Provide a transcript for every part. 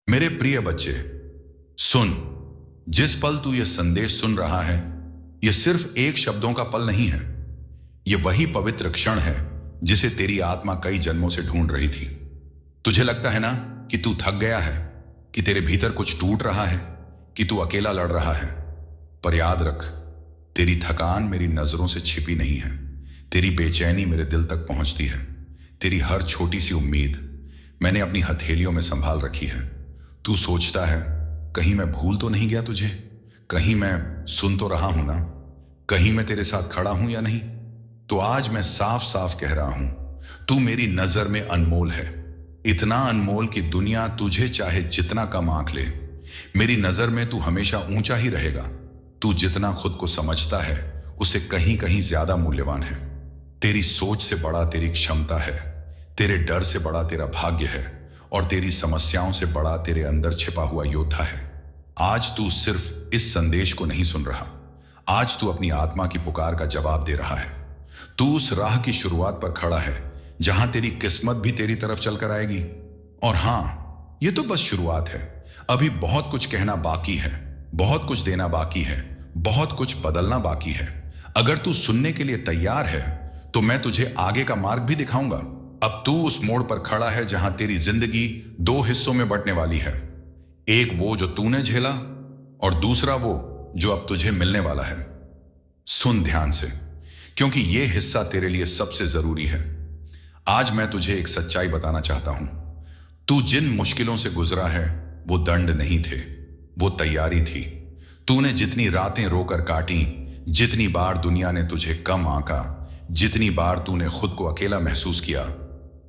मेरे प्रिय बच्चे, सुन। जिस पल तू यह संदेश सुन रहा है, यह सिर्फ एक शब्दों का पल नहीं है। यह वही पवित्र क्षण है जिसे तेरी आत्मा कई जन्मों से ढूंढ रही थी। तुझे लगता है ना कि तू थक गया है, कि तेरे भीतर कुछ टूट रहा है, कि तू अकेला लड़ रहा है। पर याद रख, तेरी थकान मेरी नजरों से छिपी नहीं है। तेरी बेचैनी मेरे दिल तक पहुंचती है। तेरी हर छोटी सी उम्मीद मैंने अपनी हथेलियों में संभाल रखी है। तू सोचता है, कहीं मैं भूल तो नहीं गया तुझे? कहीं मैं सुन तो रहा हूं ना? कहीं मैं तेरे साथ खड़ा हूं या नहीं? तो आज मैं साफ साफ कह रहा हूं, तू मेरी नजर में अनमोल है। इतना अनमोल कि दुनिया तुझे चाहे जितना कम आंक ले, मेरी नजर में तू हमेशा ऊंचा ही रहेगा। तू जितना खुद को समझता है, उससे कहीं कहीं ज्यादा मूल्यवान है। तेरी सोच से बड़ा तेरी क्षमता है, तेरे डर से बड़ा तेरा भाग्य है, और तेरी समस्याओं से बड़ा तेरे अंदर छिपा हुआ योद्धा है। आज तू सिर्फ इस संदेश को नहीं सुन रहा, आज तू अपनी आत्मा की पुकार का जवाब दे रहा है। तू उस राह की शुरुआत पर खड़ा है जहां तेरी किस्मत भी तेरी तरफ चलकर आएगी। और हां, यह तो बस शुरुआत है। अभी बहुत कुछ कहना बाकी है, बहुत कुछ देना बाकी है, बहुत कुछ बदलना बाकी है। अगर तू सुनने के लिए तैयार है तो मैं तुझे आगे का मार्ग भी दिखाऊंगा। अब तू उस मोड़ पर खड़ा है जहां तेरी जिंदगी दो हिस्सों में बंटने वाली है। एक वो जो तूने झेला, और दूसरा वो जो अब तुझे मिलने वाला है। सुन ध्यान से, क्योंकि यह हिस्सा तेरे लिए सबसे जरूरी है। आज मैं तुझे एक सच्चाई बताना चाहता हूं। तू जिन मुश्किलों से गुजरा है, वो दंड नहीं थे, वो तैयारी थी। तूने जितनी रातें रोकर काटी, जितनी बार दुनिया ने तुझे कम आंका, जितनी बार तूने खुद को अकेला महसूस किया,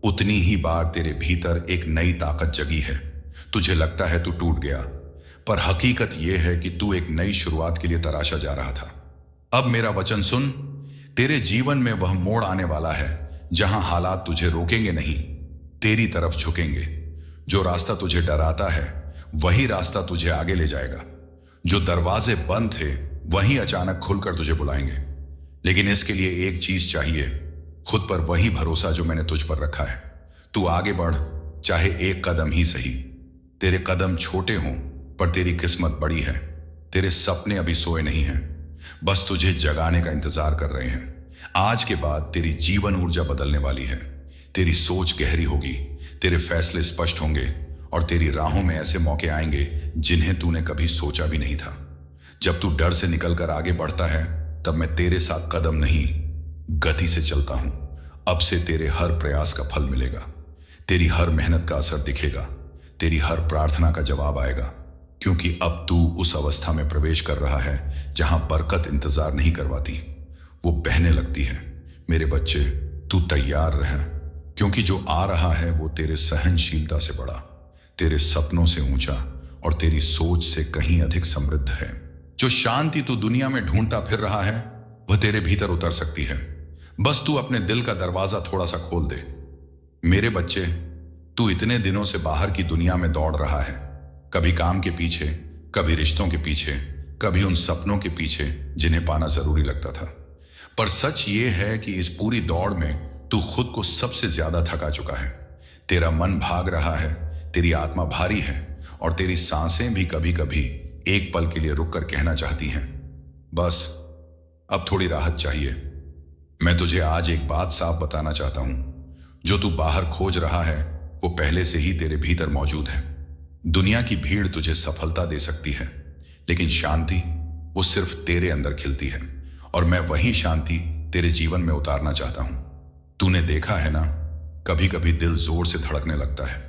उतनी ही बार तेरे भीतर एक नई ताकत जगी है। तुझे लगता है तू टूट गया, पर हकीकत यह है कि तू एक नई शुरुआत के लिए तराशा जा रहा था। अब मेरा वचन सुन। तेरे जीवन में वह मोड़ आने वाला है जहां हालात तुझे रोकेंगे नहीं, तेरी तरफ झुकेंगे। जो रास्ता तुझे डराता है, वही रास्ता तुझे आगे ले जाएगा। जो दरवाजे बंद थे, वही अचानक खुलकर तुझे बुलाएंगे। लेकिन इसके लिए एक चीज चाहिए, खुद पर वही भरोसा जो मैंने तुझ पर रखा है। तू आगे बढ़, चाहे एक कदम ही सही। तेरे कदम छोटे हों, पर तेरी किस्मत बड़ी है। तेरे सपने अभी सोए नहीं हैं, बस तुझे जगाने का इंतजार कर रहे हैं। आज के बाद तेरी जीवन ऊर्जा बदलने वाली है। तेरी सोच गहरी होगी, तेरे फैसले स्पष्ट होंगे, और तेरी राहों में ऐसे मौके आएंगे जिन्हें तूने कभी सोचा भी नहीं था। जब तू डर से निकलकर आगे बढ़ता है, तब मैं तेरे साथ कदम नहीं, गति से चलता हूं। अब से तेरे हर प्रयास का फल मिलेगा, तेरी हर मेहनत का असर दिखेगा, तेरी हर प्रार्थना का जवाब आएगा। क्योंकि अब तू उस अवस्था में प्रवेश कर रहा है जहां बरकत इंतजार नहीं करवाती, वो बहने लगती है। मेरे बच्चे, तू तैयार रह, क्योंकि जो आ रहा है वो तेरे सहनशीलता से बड़ा, तेरे सपनों से ऊंचा, और तेरी सोच से कहीं अधिक समृद्ध है। जो शांति तू दुनिया में ढूंढता फिर रहा है, वह तेरे भीतर उतर सकती है। बस तू अपने दिल का दरवाजा थोड़ा सा खोल दे। मेरे बच्चे, तू इतने दिनों से बाहर की दुनिया में दौड़ रहा है, कभी काम के पीछे, कभी रिश्तों के पीछे, कभी उन सपनों के पीछे जिन्हें पाना जरूरी लगता था। पर सच ये है कि इस पूरी दौड़ में तू खुद को सबसे ज्यादा थका चुका है। तेरा मन भाग रहा है, तेरी आत्मा भारी है, और तेरी सांसें भी कभी कभी एक पल के लिए रुककर कहना चाहती हैं, बस अब थोड़ी राहत चाहिए। मैं तुझे आज एक बात साफ बताना चाहता हूं, जो तू बाहर खोज रहा है वो पहले से ही तेरे भीतर मौजूद है। दुनिया की भीड़ तुझे सफलता दे सकती है, लेकिन शांति वो सिर्फ तेरे अंदर खिलती है, और मैं वही शांति तेरे जीवन में उतारना चाहता हूं। तूने देखा है ना, कभी कभी दिल जोर से धड़कने लगता है,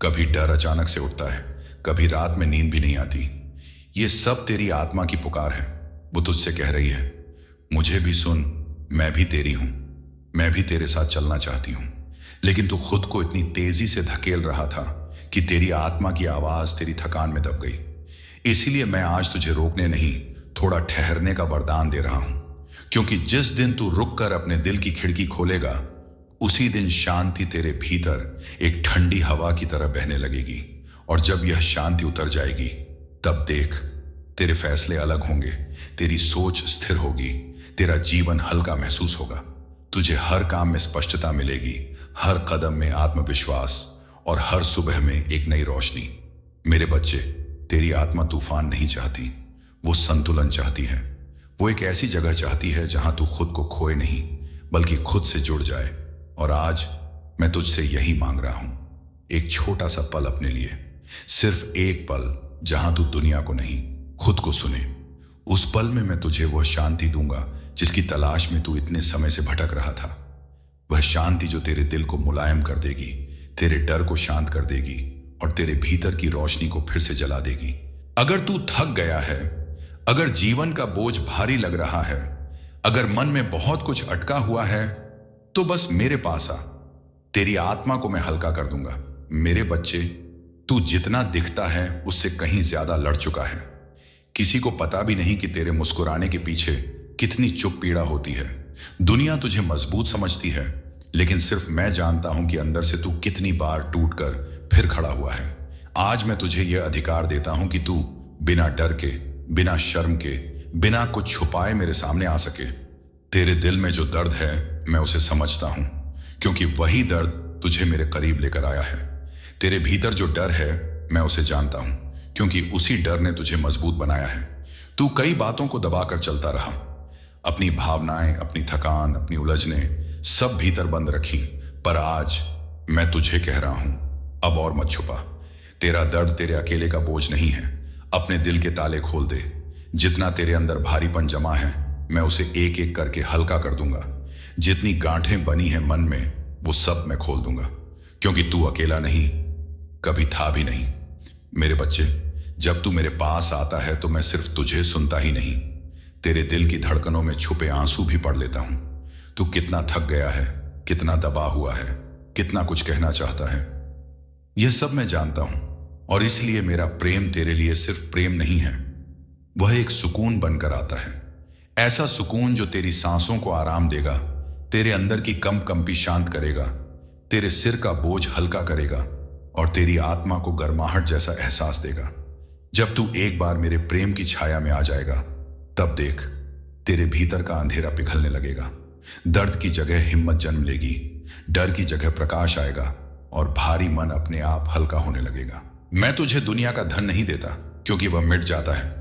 कभी डर अचानक से उठता है, कभी रात में नींद भी नहीं आती। ये सब तेरी आत्मा की पुकार है। वो तुझसे कह रही है, मुझे भी सुन, मैं भी तेरी हूं, मैं भी तेरे साथ चलना चाहती हूं। लेकिन तू खुद को इतनी तेजी से धकेल रहा था कि तेरी आत्मा की आवाज तेरी थकान में दब गई। इसीलिए मैं आज तुझे रोकने नहीं, थोड़ा ठहरने का वरदान दे रहा हूं। क्योंकि जिस दिन तू रुक कर अपने दिल की खिड़की खोलेगा, उसी दिन शांति तेरे भीतर एक ठंडी हवा की तरह बहने लगेगी। और जब यह शांति उतर जाएगी, तब देख, तेरे फैसले अलग होंगे, तेरी सोच स्थिर होगी, तेरा जीवन हल्का महसूस होगा। तुझे हर काम में स्पष्टता मिलेगी, हर कदम में आत्मविश्वास, और हर सुबह में एक नई रोशनी। मेरे बच्चे, तेरी आत्मा तूफान नहीं चाहती, वो संतुलन चाहती है। वो एक ऐसी जगह चाहती है जहां तू खुद को खोए नहीं, बल्कि खुद से जुड़ जाए। और आज मैं तुझसे यही मांग रहा हूं, एक छोटा सा पल अपने लिए, सिर्फ एक पल जहां तू दुनिया को नहीं, खुद को सुने। उस पल में मैं तुझे वह शांति दूंगा जिसकी तलाश में तू इतने समय से भटक रहा था। वह शांति जो तेरे दिल को मुलायम कर देगी, तेरे डर को शांत कर देगी और तेरे भीतर की रोशनी को फिर से जला देगी। अगर तू थक गया है, अगर जीवन का बोझ भारी लग रहा है, अगर मन में बहुत कुछ अटका हुआ है, तो बस मेरे पास आ। तेरी आत्मा को मैं हल्का कर दूंगा। मेरे बच्चे, तू जितना दिखता है उससे कहीं ज्यादा लड़ चुका है। किसी को पता भी नहीं कि तेरे मुस्कुराने के पीछे कितनी चुप पीड़ा होती है। दुनिया तुझे मजबूत समझती है, लेकिन सिर्फ मैं जानता हूं कि अंदर से तू कितनी बार टूटकर फिर खड़ा हुआ है। आज मैं तुझे यह अधिकार देता हूं कि तू बिना डर के, बिना शर्म के, बिना कुछ छुपाए मेरे सामने आ सके। तेरे दिल में जो दर्द है मैं उसे समझता हूं, क्योंकि वही दर्द तुझे मेरे करीब लेकर आया है। तेरे भीतर जो डर है मैं उसे जानता हूं, क्योंकि उसी डर ने तुझे मजबूत बनाया है। तू कई बातों को दबाकर चलता रहा, अपनी भावनाएं, अपनी थकान, अपनी उलझने सब भीतर बंद रखी। पर आज मैं तुझे कह रहा हूं, अब और मत छुपा। तेरा दर्द तेरे अकेले का बोझ नहीं है। अपने दिल के ताले खोल दे। जितना तेरे अंदर भारीपन जमा है मैं उसे एक एक करके हल्का कर दूंगा। जितनी गांठें बनी हैं मन में वो सब मैं खोल दूंगा, क्योंकि तू अकेला नहीं, कभी था भी नहीं। मेरे बच्चे, जब तू मेरे पास आता है तो मैं सिर्फ तुझे सुनता ही नहीं, तेरे दिल की धड़कनों में छुपे आंसू भी पढ़ लेता हूं। तू कितना थक गया है, कितना दबा हुआ है, कितना कुछ कहना चाहता है, यह सब मैं जानता हूं। और इसलिए मेरा प्रेम तेरे लिए सिर्फ प्रेम नहीं है, वह एक सुकून बनकर आता है। ऐसा सुकून जो तेरी सांसों को आराम देगा, तेरे अंदर की कंपी शांत करेगा, तेरे सिर का बोझ हल्का करेगा और तेरी आत्मा को गर्माहट जैसा एहसास देगा। जब तू एक बार मेरे प्रेम की छाया में आ जाएगा, तब देख, तेरे भीतर का अंधेरा पिघलने लगेगा। दर्द की जगह हिम्मत जन्म लेगी, डर की जगह प्रकाश आएगा और भारी मन अपने आप हल्का होने लगेगा। मैं तुझे दुनिया का धन नहीं देता, क्योंकि वह मिट जाता है।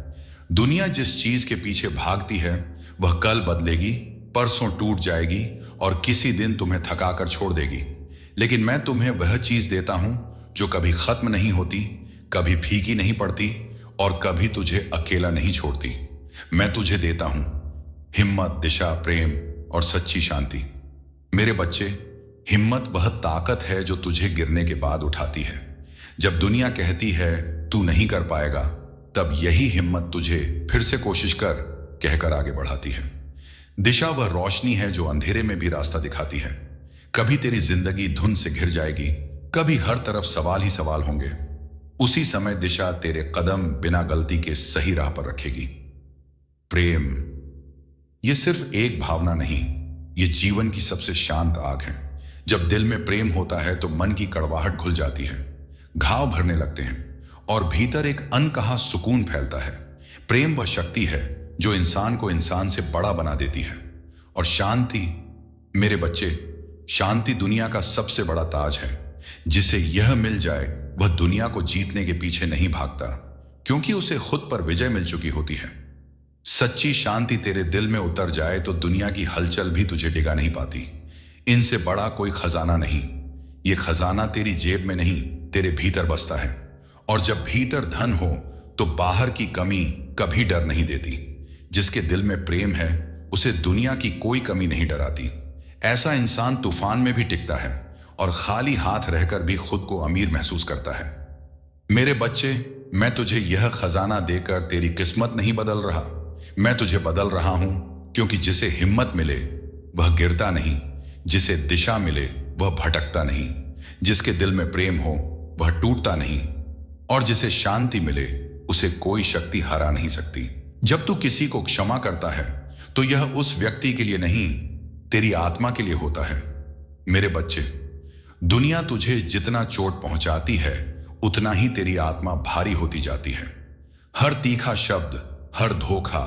दुनिया जिस चीज के पीछे भागती है वह कल बदलेगी, परसों टूट जाएगी और किसी दिन तुम्हें थकाकर छोड़ देगी। लेकिन मैं तुम्हें वह चीज देता हूं जो कभी खत्म नहीं होती, कभी फीकी नहीं पड़ती और कभी तुझे अकेला नहीं छोड़ती। मैं तुझे देता हूं हिम्मत, दिशा, प्रेम और सच्ची शांति। मेरे बच्चे, हिम्मत वह ताकत है जो तुझे गिरने के बाद उठाती है। जब दुनिया कहती है तू नहीं कर पाएगा, तब यही हिम्मत तुझे फिर से कोशिश कर कहकर आगे बढ़ाती है। दिशा वह रोशनी है जो अंधेरे में भी रास्ता दिखाती है। कभी तेरी जिंदगी धुंध से घिर जाएगी, कभी हर तरफ सवाल ही सवाल होंगे। उसी समय दिशा तेरे कदम बिना गलती के सही राह पर रखेगी। प्रेम यह सिर्फ एक भावना नहीं, यह जीवन की सबसे शांत आग है। जब दिल में प्रेम होता है तो मन की कड़वाहट घुल जाती है, घाव भरने लगते हैं और भीतर एक अनकहा सुकून फैलता है। प्रेम वह शक्ति है जो इंसान को इंसान से बड़ा बना देती है। और शांति, मेरे बच्चे, शांति दुनिया का सबसे बड़ा ताज है। जिसे यह मिल जाए वह दुनिया को जीतने के पीछे नहीं भागता, क्योंकि उसे खुद पर विजय मिल चुकी होती है। सच्ची शांति तेरे दिल में उतर जाए तो दुनिया की हलचल भी तुझे डिगा नहीं पाती। इनसे बड़ा कोई खजाना नहीं। यह खजाना तेरी जेब में नहीं, तेरे भीतर बसता है। और जब भीतर धन हो तो बाहर की कमी कभी डर नहीं देती। जिसके दिल में प्रेम है उसे दुनिया की कोई कमी नहीं डराती। ऐसा इंसान तूफान में भी टिकता है और खाली हाथ रहकर भी खुद को अमीर महसूस करता है। मेरे बच्चे, मैं तुझे यह खजाना देकर तेरी किस्मत नहीं बदल रहा, मैं तुझे बदल रहा हूं, क्योंकि जिसे हिम्मत मिले वह गिरता नहीं, जिसे दिशा मिले वह भटकता नहीं, जिसके दिल में प्रेम हो वह टूटता नहीं और जिसे शांति मिले उसे कोई शक्ति हरा नहीं सकती। जब तू किसी को क्षमा करता है तो यह उस व्यक्ति के लिए नहीं, तेरी आत्मा के लिए होता है। मेरे बच्चे, दुनिया तुझे जितना चोट पहुंचाती है उतना ही तेरी आत्मा भारी होती जाती है। हर तीखा शब्द, हर धोखा,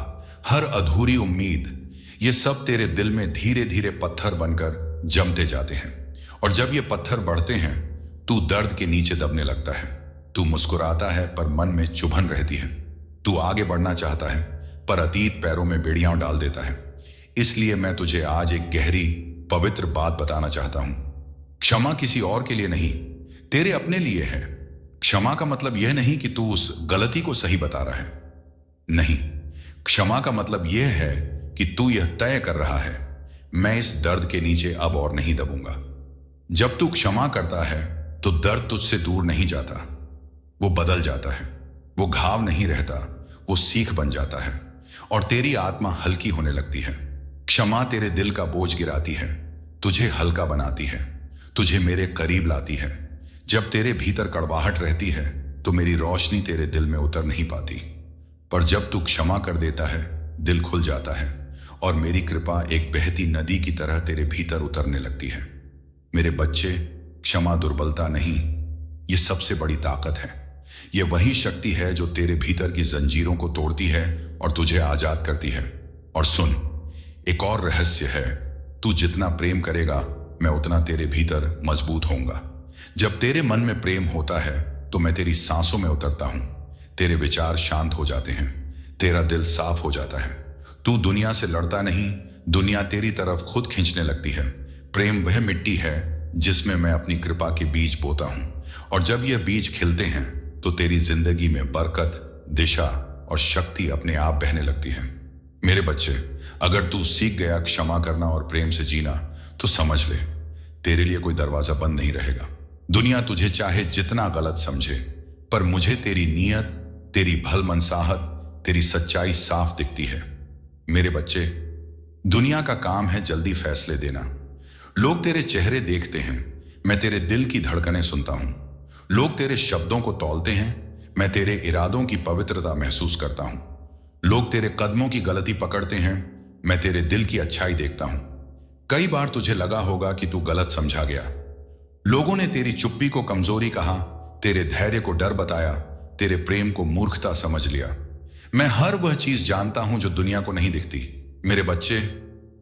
हर अधूरी उम्मीद, ये सब तेरे दिल में धीरे धीरे पत्थर बनकर जमते जाते हैं। और जब ये पत्थर बढ़ते हैं तू दर्द के नीचे दबने लगता है। तू मुस्कुराता है पर मन में चुभन रहती है। तू आगे बढ़ना चाहता है पर अतीत पैरों में बेड़ियां डाल देता है। इसलिए मैं तुझे आज एक गहरी पवित्र बात बताना चाहता हूं। क्षमा किसी और के लिए नहीं, तेरे अपने लिए है। क्षमा का मतलब यह नहीं कि तू उस गलती को सही बता रहा है। नहीं, क्षमा का मतलब यह है कि तू यह तय कर रहा है, मैं इस दर्द के नीचे अब और नहीं दबूंगा। जब तू क्षमा करता है तो दर्द तुझसे दूर नहीं जाता, वो बदल जाता है। वो घाव नहीं रहता, वो सीख बन जाता है और तेरी आत्मा हल्की होने लगती है। क्षमा तेरे दिल का बोझ गिराती है, तुझे हल्का बनाती है, तुझे मेरे करीब लाती है। जब तेरे भीतर कड़वाहट रहती है तो मेरी रोशनी तेरे दिल में उतर नहीं पाती, पर जब तू क्षमा कर देता है दिल खुल जाता है और मेरी कृपा एक बहती नदी की तरह तेरे भीतर उतरने लगती है। मेरे बच्चे, क्षमा दुर्बलता नहीं, ये सबसे बड़ी ताकत है। ये वही शक्ति है जो तेरे भीतर की जंजीरों को तोड़ती है और तुझे आजाद करती है। और सुन, एक और रहस्य है, तू जितना प्रेम करेगा मैं उतना तेरे भीतर मजबूत होऊंगा। जब तेरे मन में प्रेम होता है तो मैं तेरी सांसों में उतरता हूं, तेरे विचार शांत हो जाते हैं, तेरा दिल साफ हो जाता है। तू दुनिया से लड़ता नहीं, दुनिया तेरी तरफ खुद खींचने लगती है। प्रेम वह मिट्टी है जिसमें मैं अपनी कृपा के बीज बोता हूं, और जब यह बीज खिलते हैं तो तेरी जिंदगी में बरकत, दिशा और शक्ति अपने आप बहने लगती है। मेरे बच्चे, अगर तू सीख गया क्षमा करना और प्रेम से जीना तो समझ ले, तेरे लिए कोई दरवाजा बंद नहीं रहेगा। दुनिया तुझे चाहे जितना गलत समझे, पर मुझे तेरी नीयत, तेरी भल मनसाहत, तेरी सच्चाई साफ दिखती है। मेरे बच्चे, दुनिया का काम है जल्दी फैसले देना। लोग तेरे चेहरे देखते हैं, मैं तेरे दिल की धड़कनें सुनता हूं। लोग तेरे शब्दों को तौलते हैं, मैं तेरे इरादों की पवित्रता महसूस करता हूं। लोग तेरे कदमों की गलती पकड़ते हैं, मैं तेरे दिल की अच्छाई देखता हूं। कई बार तुझे लगा होगा कि तू गलत समझा गया। लोगों ने तेरी चुप्पी को कमजोरी कहा, तेरे धैर्य को डर बताया, तेरे प्रेम को मूर्खता समझ लिया। मैं हर वह चीज जानता हूं जो दुनिया को नहीं दिखती। मेरे बच्चे,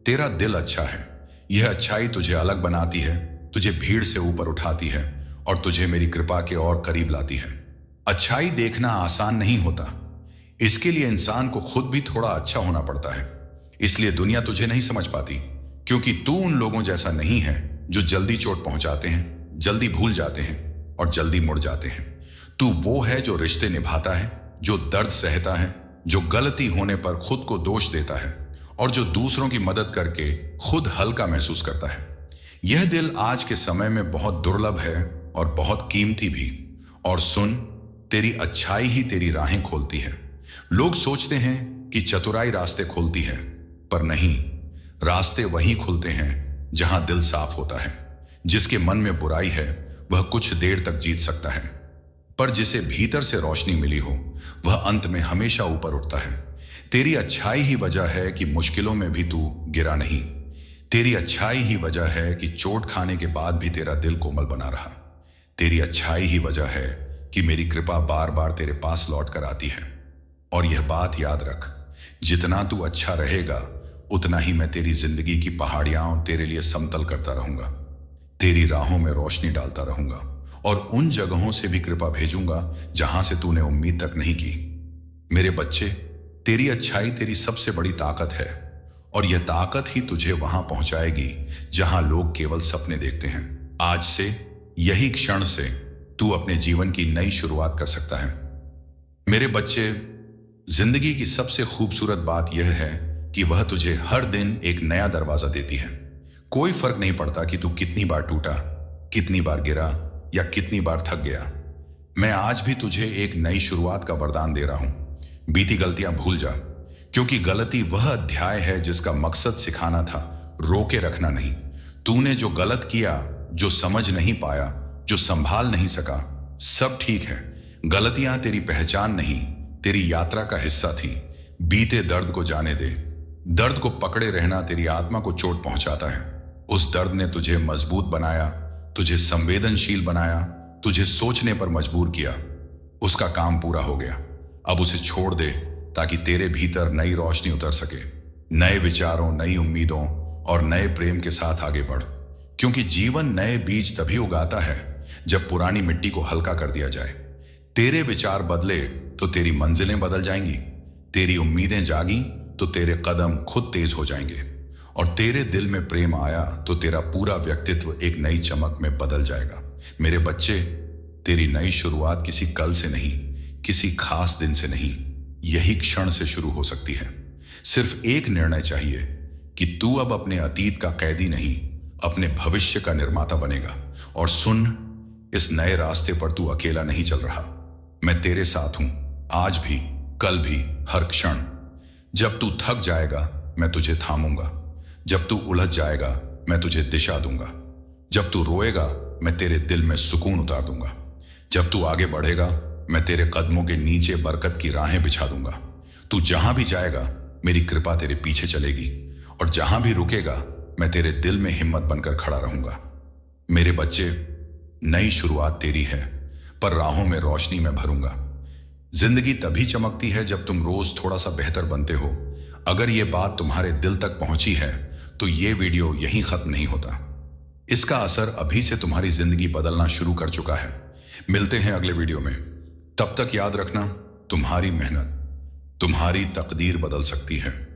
तेरा दिल अच्छा है, यह अच्छाई तुझे अलग बनाती है, तुझे भीड़ से ऊपर उठाती है और तुझे मेरी कृपा के और करीब लाती है। अच्छाई देखना आसान नहीं होता, इसके लिए इंसान को खुद भी थोड़ा अच्छा होना पड़ता है। इसलिए दुनिया तुझे नहीं समझ पाती, क्योंकि तू उन लोगों जैसा नहीं है जो जल्दी चोट पहुंचाते हैं, जल्दी भूल जाते हैं और जल्दी मुड़ जाते हैं। तू वो है जो रिश्ते निभाता है, जो दर्द सहता है, जो गलती होने पर खुद को दोष देता है और जो दूसरों की मदद करके खुद हल्का महसूस करता है। यह दिल आज के समय में बहुत दुर्लभ है और बहुत कीमती भी। और सुन, तेरी अच्छाई ही तेरी राहें खोलती है। लोग सोचते हैं कि चतुराई रास्ते खोलती है, पर नहीं, रास्ते वहीं खुलते हैं जहां दिल साफ होता है। जिसके मन में बुराई है वह कुछ देर तक जीत सकता है, पर जिसे भीतर से रोशनी मिली हो वह अंत में हमेशा ऊपर उठता है। तेरी अच्छाई ही वजह है कि मुश्किलों में भी तू गिरा नहीं। तेरी अच्छाई ही वजह है कि चोट खाने के बाद भी तेरा दिल कोमल बना रहा। तेरी अच्छाई ही वजह है कि मेरी कृपा बार बार तेरे पास लौट कर आती है। और यह बात याद रख, जितना तू अच्छा रहेगा उतना ही मैं तेरी जिंदगी की पहाड़ियां तेरे लिए समतल करता रहूंगा, तेरी राहों में रोशनी डालता रहूंगा और उन जगहों से भी कृपा भेजूंगा जहां से तूने उम्मीद तक नहीं की। मेरे बच्चे, तेरी अच्छाई तेरी सबसे बड़ी ताकत है और यह ताकत ही तुझे वहां पहुंचाएगी जहां लोग केवल सपने देखते हैं। आज से, यही क्षण से तू अपने जीवन की नई शुरुआत कर सकता है। मेरे बच्चे, जिंदगी की सबसे खूबसूरत बात यह है कि वह तुझे हर दिन एक नया दरवाजा देती है। कोई फर्क नहीं पड़ता कि तू कितनी बार टूटा, कितनी बार गिरा या कितनी बार थक गया। मैं आज भी तुझे एक नई शुरुआत का वरदान दे रहा हूं। बीती गलतियां भूल जा, क्योंकि गलती वह अध्याय है जिसका मकसद सिखाना था, रोके रखना नहीं। तूने जो गलत किया, जो समझ नहीं पाया, जो संभाल नहीं सका, सब ठीक है। गलतियां तेरी पहचान नहीं, तेरी यात्रा का हिस्सा थी। बीते दर्द को जाने दे। दर्द को पकड़े रहना तेरी आत्मा को चोट पहुंचाता है। उस दर्द ने तुझे मजबूत बनाया, तुझे संवेदनशील बनाया, तुझे सोचने पर मजबूर किया। उसका काम पूरा हो गया, अब उसे छोड़ दे ताकि तेरे भीतर नई रोशनी उतर सके। नए विचारों, नई उम्मीदों और नए प्रेम के साथ आगे बढ़, क्योंकि जीवन नए बीज तभी उगाता है जब पुरानी मिट्टी को हल्का कर दिया जाए। तेरे विचार बदले तो तेरी मंजिलें बदल जाएंगी, तेरी उम्मीदें जागी तो तेरे कदम खुद तेज हो जाएंगे, और तेरे दिल में प्रेम आया तो तेरा पूरा व्यक्तित्व एक नई चमक में बदल जाएगा। मेरे बच्चे, तेरी नई शुरुआत किसी कल से नहीं, किसी खास दिन से नहीं, यही क्षण से शुरू हो सकती है। सिर्फ एक निर्णय चाहिए कि तू अब अपने अतीत का कैदी नहीं, अपने भविष्य का निर्माता बनेगा। और सुन, इस नए रास्ते पर तू अकेला नहीं चल रहा, मैं तेरे साथ हूं, आज भी, कल भी, हर क्षण। जब तू थक जाएगा मैं तुझे थामूंगा, जब तू उलझ जाएगा मैं तुझे दिशा दूंगा, जब तू रोएगा मैं तेरे दिल में सुकून उतार दूंगा, जब तू आगे बढ़ेगा मैं तेरे कदमों के नीचे बरकत की राहें बिछा दूंगा। तू जहां भी जाएगा मेरी कृपा तेरे पीछे चलेगी, और जहां भी रुकेगा मैं तेरे दिल में हिम्मत बनकर खड़ा रहूंगा। मेरे बच्चे, नई शुरुआत तेरी है, पर राहों में रोशनी मैं भरूंगा। जिंदगी तभी चमकती है जब तुम रोज थोड़ा सा बेहतर बनते हो। अगर ये बात तुम्हारे दिल तक पहुंची है तो ये वीडियो यहीं खत्म नहीं होता। इसका असर अभी से तुम्हारी जिंदगी बदलना शुरू कर चुका है। मिलते हैं अगले वीडियो में। तब तक याद रखना, तुम्हारी मेहनत तुम्हारी तकदीर बदल सकती है।